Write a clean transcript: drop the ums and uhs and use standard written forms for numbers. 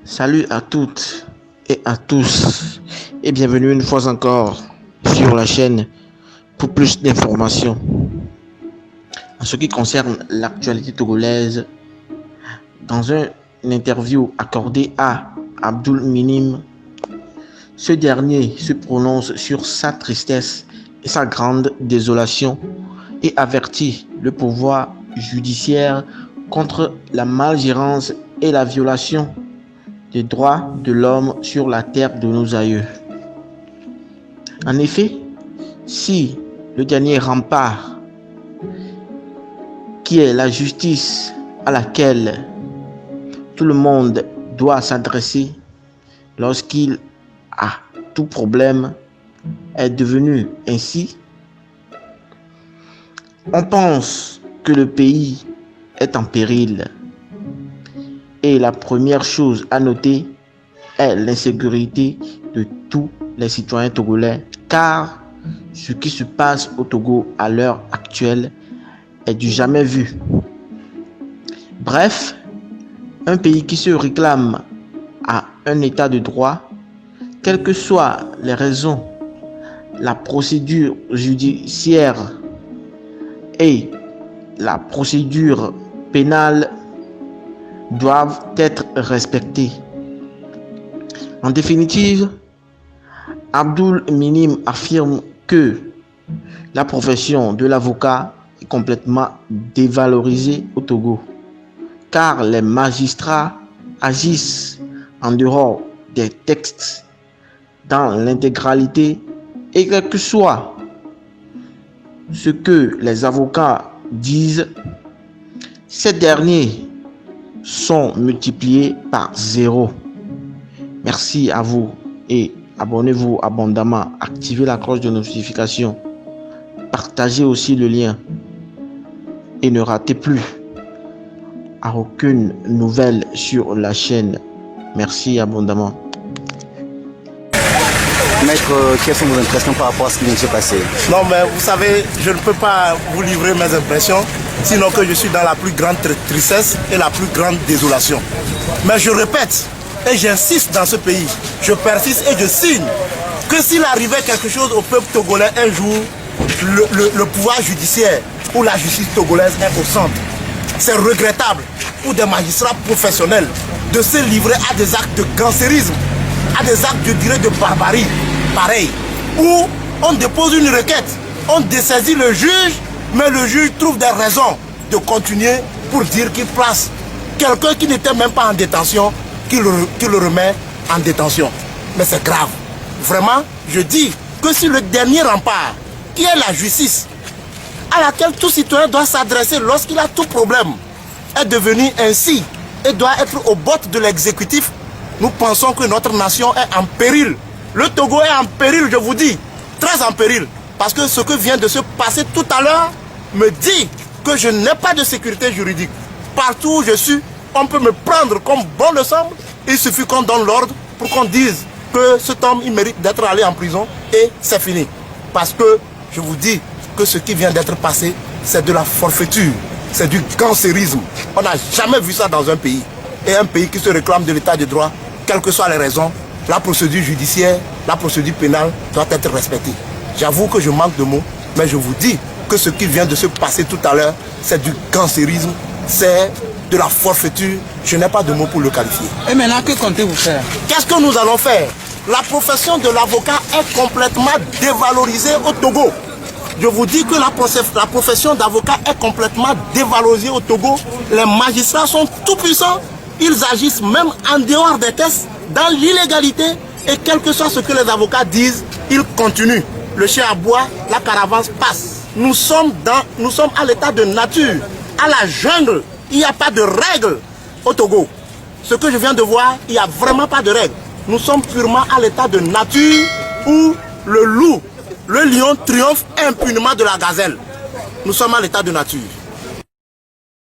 Salut à toutes et à tous et bienvenue une fois encore sur la chaîne pour plus d'informations. En ce qui concerne l'actualité togolaise, dans une interview accordée à Abdoul Minim, ce dernier se prononce sur sa tristesse et sa grande désolation et avertit le pouvoir judiciaire contre la malgérance et la violation des droits de l'homme sur la terre de nos aïeux. En effet, si le dernier rempart, qui est la justice à laquelle tout le monde doit s'adresser lorsqu'il a tout problème, est devenu ainsi, on pense que le pays est en péril. Et la première chose à noter est l'insécurité de tous les citoyens togolais, car ce qui se passe au Togo à l'heure actuelle est du jamais vu. Bref, un pays qui se réclame à un état de droit, quelles que soient les raisons, la procédure judiciaire et la procédure pénale doivent être respectés. En définitive, Abdoul Minim affirme que la profession de l'avocat est complètement dévalorisée au Togo, car les magistrats agissent en dehors des textes dans l'intégralité et quel que soit ce que les avocats disent, ces derniers sont multipliés par 0. Merci à vous et abonnez-vous abondamment, activez la cloche de notification, partagez aussi le lien et ne ratez plus aucune nouvelle sur la chaîne. Merci abondamment. Maître, quelles sont vos impressions par rapport à ce qui vient de se passer? Non, mais vous savez, je ne peux pas vous livrer mes impressions, sinon que je suis dans la plus grande tristesse et la plus grande désolation. Mais je répète, et j'insiste dans ce pays, je persiste et je signe que s'il arrivait quelque chose au peuple togolais un jour, le pouvoir judiciaire ou la justice togolaise est au centre. C'est regrettable pour des magistrats professionnels de se livrer à des actes de gangstérisme, à des actes, je dirais, de barbarie, pareil, où on dépose une requête, on dessaisit le juge, mais le juge trouve des raisons de continuer pour dire qu'il place quelqu'un qui n'était même pas en détention, qu'il le remet en détention. Mais c'est grave. Vraiment, je dis que si le dernier rempart, qui est la justice, à laquelle tout citoyen doit s'adresser lorsqu'il a tout problème, est devenu ainsi et doit être au bord de l'exécutif, nous pensons que notre nation est en péril. Le Togo est en péril, je vous dis, très en péril. Parce que ce que vient de se passer tout à l'heure me dit que je n'ai pas de sécurité juridique. Partout où je suis, on peut me prendre comme bon le semble. Il suffit qu'on donne l'ordre pour qu'on dise que cet homme, il mérite d'être allé en prison et c'est fini. Parce que je vous dis que ce qui vient d'être passé, c'est de la forfaiture, c'est du gangstérisme. On n'a jamais vu ça dans un pays. Et un pays qui se réclame de l'état de droit, quelles que soient les raisons, la procédure judiciaire, la procédure pénale doit être respectée. J'avoue que je manque de mots, mais je vous dis que ce qui vient de se passer tout à l'heure, c'est du gangstérisme, c'est de la forfaiture. Je n'ai pas de mots pour le qualifier. Et maintenant, que comptez-vous faire? Qu'est-ce que nous allons faire? La profession de l'avocat est complètement dévalorisée au Togo. Je vous dis que la profession d'avocat est complètement dévalorisée au Togo. Les magistrats sont tout puissants. Ils agissent même en dehors des tests, dans l'illégalité. Et quel que soit ce que les avocats disent, ils continuent. Le chien aboie, la caravane passe. Nous sommes à l'état de nature, à la jungle. Il n'y a pas de règles au Togo. Ce que je viens de voir, il n'y a vraiment pas de règles. Nous sommes purement à l'état de nature où le loup, le lion triomphe impunément de la gazelle. Nous sommes à l'état de nature.